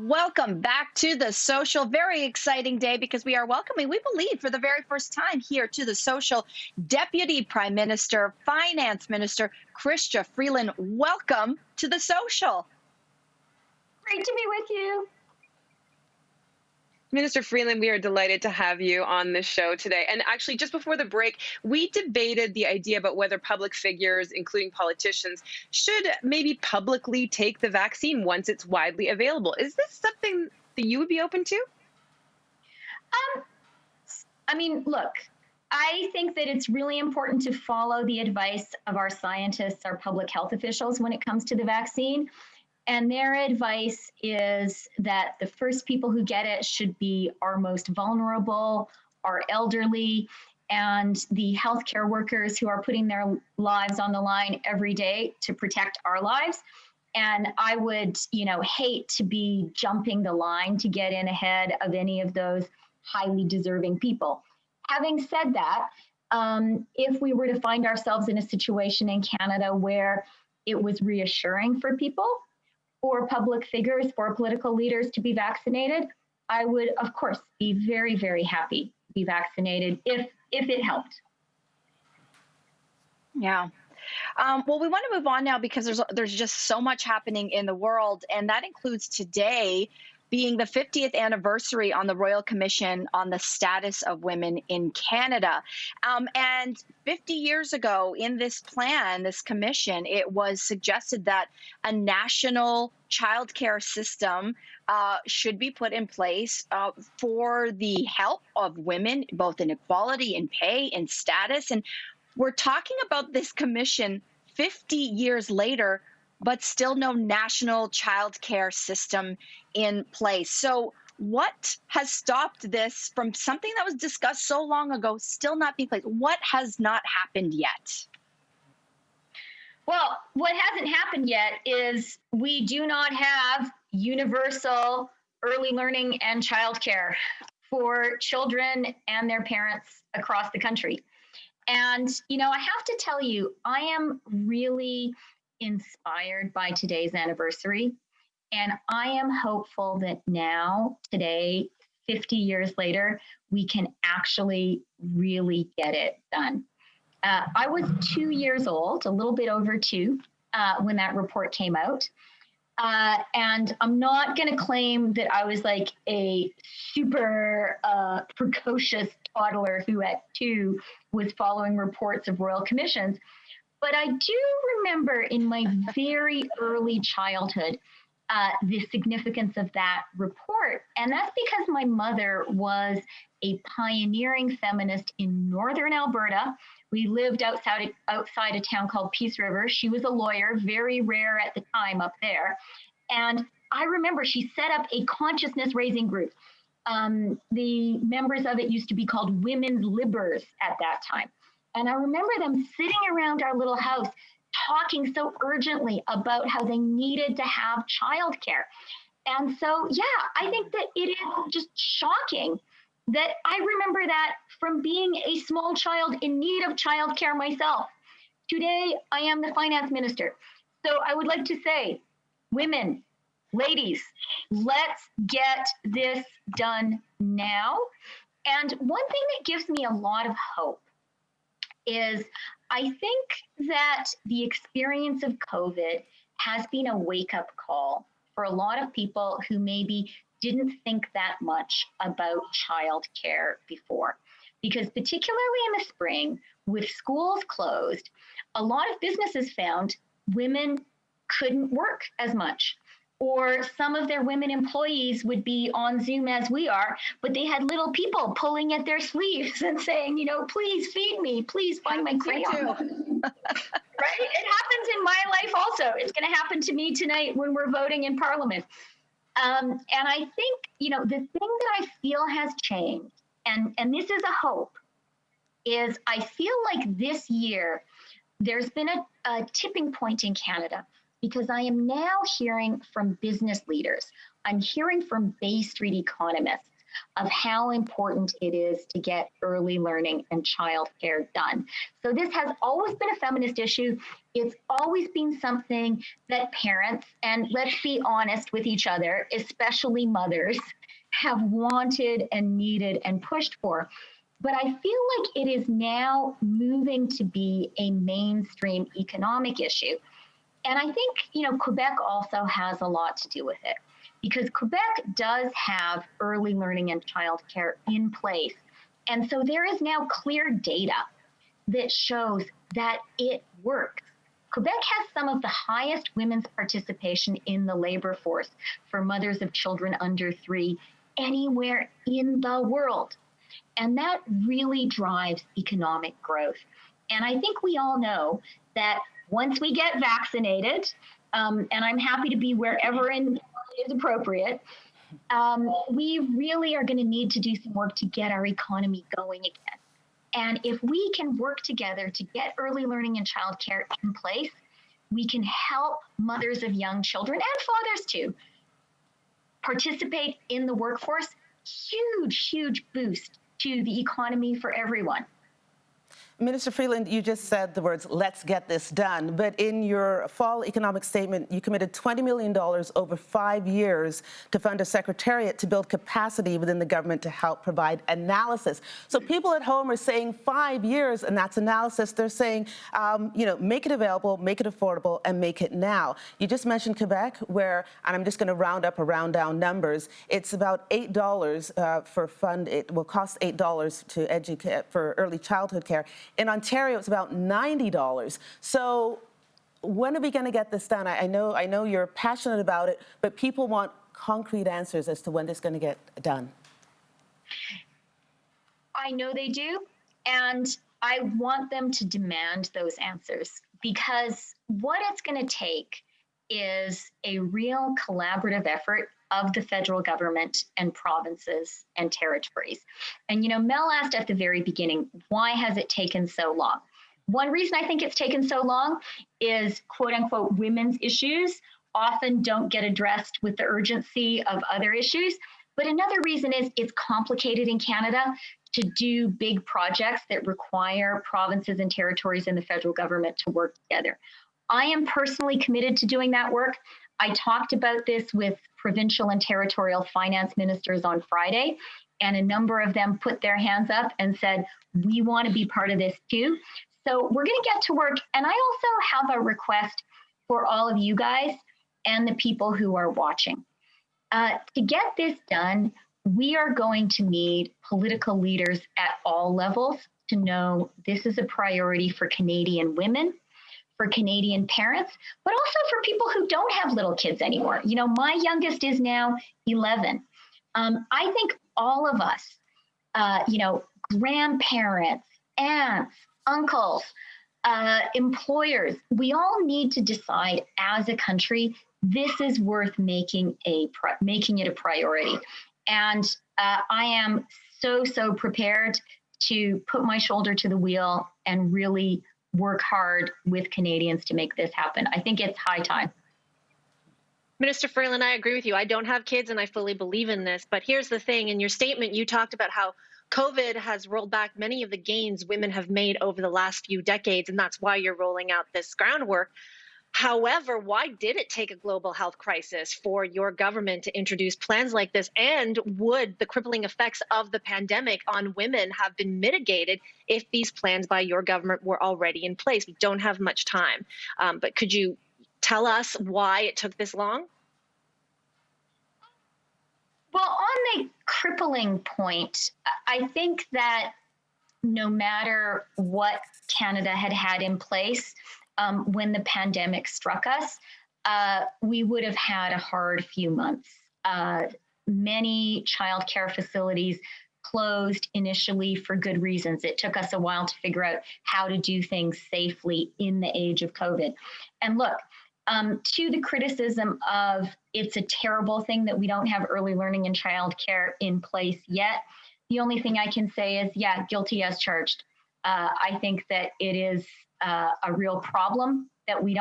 Welcome back to the social. Very exciting day because we are welcoming, we believe, for the very first time here to the social, Deputy Prime Minister, Finance Minister, Chrystia Freeland. Welcome to the social. Great to be with you. Minister Freeland, we are delighted to have you on the show today. And actually, just before the break, we debated the idea about whether public figures, including politicians, should maybe publicly take the vaccine once it's widely available. Is this something that you would be open to? Look, I think that it's really important to follow the advice of our scientists, our public health officials when it comes to the vaccine. And their advice is that the first people who get it should be our most vulnerable, our elderly, and the healthcare workers who are putting their lives on the line every day to protect our lives. And I would, hate to be jumping the line to get in ahead of any of those highly deserving people. Having said that, if we were to find ourselves in a situation in Canada where it was reassuring for people, for public figures, for political leaders to be vaccinated, I would, of course, be very, very happy to be vaccinated if it helped. Yeah. Well, we want to move on now because there's just so much happening in the world, and that includes today being the 50th anniversary on the Royal Commission on the Status of Women in Canada. And 50 years ago in this plan, this commission, it was suggested that a national childcare system should be put in place for the help of women, both in equality in pay and status. And we're talking about this commission 50 years later, but still no national child care system in place. So what has stopped this from something that was discussed so long ago still not being placed? What has not happened yet? Well, what hasn't happened yet is we do not have universal early learning and childcare for children and their parents across the country. And, I have to tell you, I am really inspired by today's anniversary. And I am hopeful that now, today, 50 years later, we can actually really get it done. I was 2 years old, a little bit over two, when that report came out. And I'm not going to claim that I was like a super precocious toddler who at two was following reports of royal commissions. But I do remember in my very early childhood the significance of that report. And that's because my mother was a pioneering feminist in northern Alberta. We lived outside a town called Peace River. She was a lawyer, very rare at the time up there. And I remember she set up a consciousness raising group. The members of it used to be called Women's Libbers at that time. And I remember them sitting around our little house talking so urgently about how they needed to have childcare. And so, yeah, I think that it is just shocking that I remember that from being a small child in need of childcare myself. Today, I am the finance minister. So I would like to say, women, ladies, let's get this done now. And one thing that gives me a lot of hope is I think that the experience of COVID has been a wake-up call for a lot of people who maybe didn't think that much about childcare before. Because particularly in the spring, with schools closed, a lot of businesses found women couldn't work as much. Or some of their women employees would be on Zoom as we are, but they had little people pulling at their sleeves and saying, please feed me, please find my crayon. Right? It happens in my life also. It's going to happen to me tonight when we're voting in Parliament. And I think, the thing that I feel has changed, and this is a hope, is I feel like this year there's been a tipping point in Canada. Because I am now hearing from business leaders. I'm hearing from Bay Street economists. of how important it is to get early learning and childcare done. So this has always been a feminist issue. It's always been something that parents, and let's be honest with each other, especially mothers, have wanted and needed and pushed for. But I feel like it is now moving to be a mainstream economic issue. And I think, Quebec also has a lot to do with it, because Quebec does have early learning and childcare in place. And so there is now clear data that shows that it works. Quebec has some of the highest women's participation in the labor force for mothers of children under 3 anywhere in the world. And that really drives economic growth. And I think we all know that once we get vaccinated, and I'm happy to be wherever is appropriate, we really are going to need to do some work to get our economy going again. And if we can work together to get early learning and childcare in place, we can help mothers of young children and fathers too participate in the workforce. Huge boost to the economy for everyone. Minister Freeland, you just said the words, let's get this done. But in your fall economic statement, you committed $20 million over 5 years to fund a secretariat to build capacity within the government to help provide analysis. So people at home are saying 5 years, and that's analysis. They're saying, make it available, make it affordable, and make it now. You just mentioned Quebec, where, and I'm just going to round up or round down numbers, it's about $8 for fund. It will cost $8 to educate for early childhood care. In Ontario, it's about $90. So when are we going to get this done? I know you're passionate about it, but people want concrete answers as to when this is going to get done. I know they do, and I want them to demand those answers, because what it's going to take is a real collaborative effort of the federal government and provinces and territories. And, Mel asked at the very beginning, why has it taken so long? One reason I think it's taken so long is, quote unquote, women's issues often don't get addressed with the urgency of other issues. But another reason is it's complicated in Canada to do big projects that require provinces and territories and the federal government to work together. I am personally committed to doing that work. I talked about this with provincial and territorial finance ministers on Friday, and a number of them put their hands up and said, we want to be part of this too. So we're going to get to work. And I also have a request for all of you guys and the people who are watching. To get this done, we are going to need political leaders at all levels to know this is a priority for Canadian women, for Canadian parents, but also for people who don't have little kids anymore. My youngest is now 11. I think all of us, grandparents, aunts, uncles, employers, we all need to decide as a country, this is worth making it a priority. And I am so prepared to put my shoulder to the wheel and really work hard with Canadians to make this happen. I think it's high time. Minister Freeland, I agree with you. I don't have kids and I fully believe in this. But here's the thing. In your statement, you talked about how COVID has rolled back many of the gains women have made over the last few decades, and that's why you're rolling out this groundwork. However, why did it take a global health crisis for your government to introduce plans like this? And would the crippling effects of the pandemic on women have been mitigated if these plans by your government were already in place? We don't have much time, but could you tell us why it took this long? Well, on the crippling point, I think that no matter what Canada had in place, when the pandemic struck us, we would have had a hard few months. Many childcare facilities closed initially for good reasons. It took us a while to figure out how to do things safely in the age of COVID. And look, to the criticism of it's a terrible thing that we don't have early learning and childcare in place yet, the only thing I can say is, yeah, guilty as charged. I think that it is a real problem that we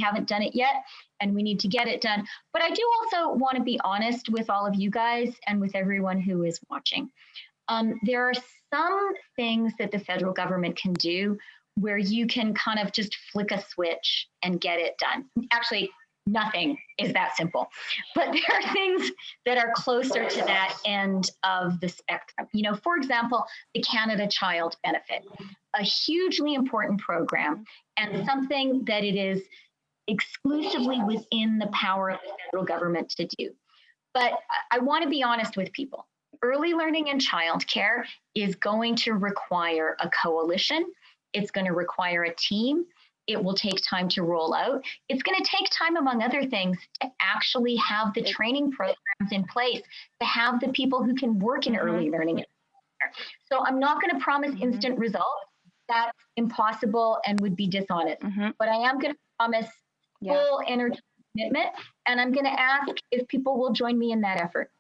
haven't done it yet, and we need to get it done. But I do also want to be honest with all of you guys and with everyone who is watching. There are some things that the federal government can do where you can kind of just flick a switch and get it done. Actually, nothing is that simple, but there are things that are closer to that end of the spectrum. You know, for example, the Canada Child Benefit, a hugely important program and something that it is exclusively within the power of the federal government to do. But I want to be honest with people. Early learning and childcare is going to require a coalition. It's going to require a team. It will take time to roll out. It's going to take time, among other things, to actually have the training programs in place, to have the people who can work in early learning. So I'm not going to promise instant results. That's impossible and would be dishonest. But I am going to promise full energy commitment, and I'm going to ask if people will join me in that effort.